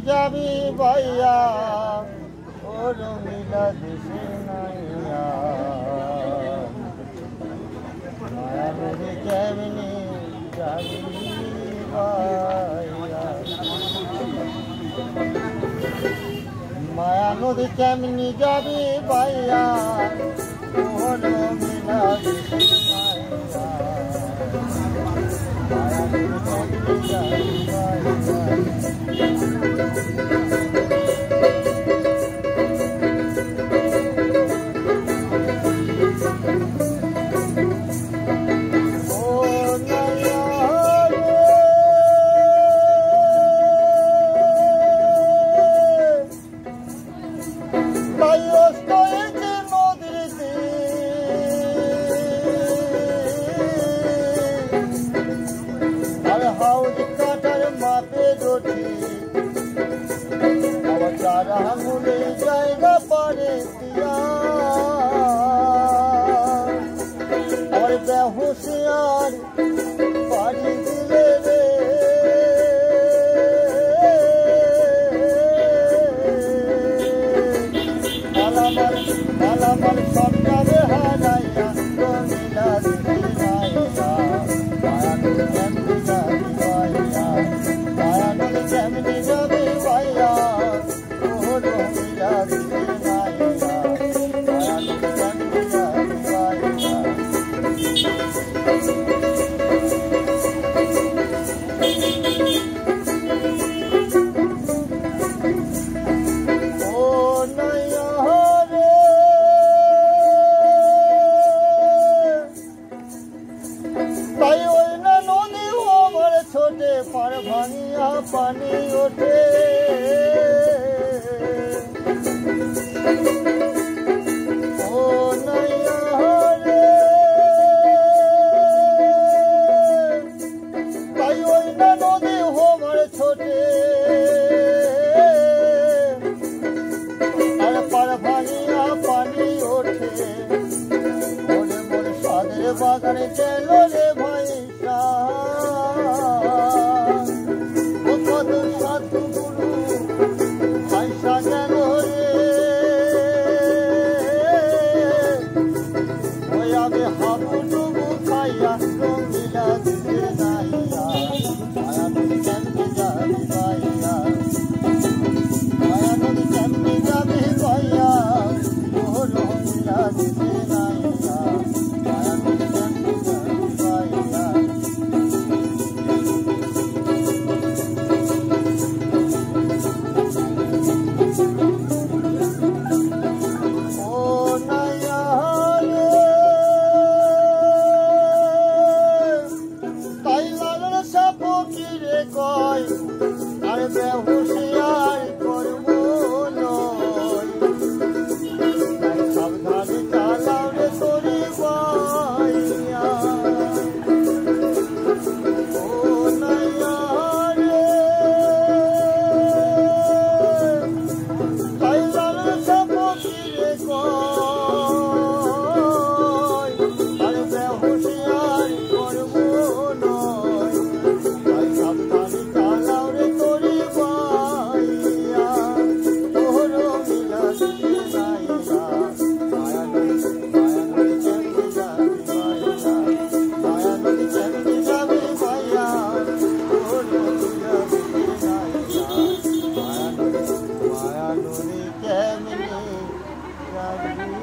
যাবি ভাইয়া ও রঙিলা দেশে নাইয়া মায়া নদী কেমনি যাবি ভাইয়া মায়া নদী কেমনি যাবি ভাইয়া ও রঙিলা দেশে নাইয়া মায়া নদী কেমনি যাবি আঙুলে জায়গা পারে দিয়া আর বেহুশিয়ার পানি দিলে রে মালামাল সব যাবে হারাইয়া রঙিলা দিদি নাইয়া মায়ানদী কেমনি যাবি ভাইয়া মায়ানদী কেমনি যাবি ভাইয়া পার ভাঙিয়া পানি ওঠে ও নাইয়া রে তাই ওই না নদী হোমার ছোটে আর পার ভাঙিয়া পানি ওঠে মনে মনে সাদের বাগানে গেল রে ভাই রঙিলা দিদি নাইয়া মায়ানদী কেমনি যাবি ভাইয়া মায়ানদী কেমনি যাবি ভাইয়া ও রঙিলা দিদি নাইয়া মায়ানদী কেমনি যাবি ভাইয়া আর বেহুশিয়ার করব নয় তাই সাবধানে চালাও রে তোরে ভাইয়া ও নাইয়া রে তাই লাল সাপকিরে কয় আর বেহুশিয়ার করব নয় তাই সাবধানে চালাও রে তোরে ভাইয়া ও রঙিলা দিদি নাইয়া মায়ানদী কেমনি যাবি ভাইয়া মায়ানদী কেমনি যাবি ভাইয়া ও রঙিলা দিদি নাইয়া মায়ানদী কেমনি যাবি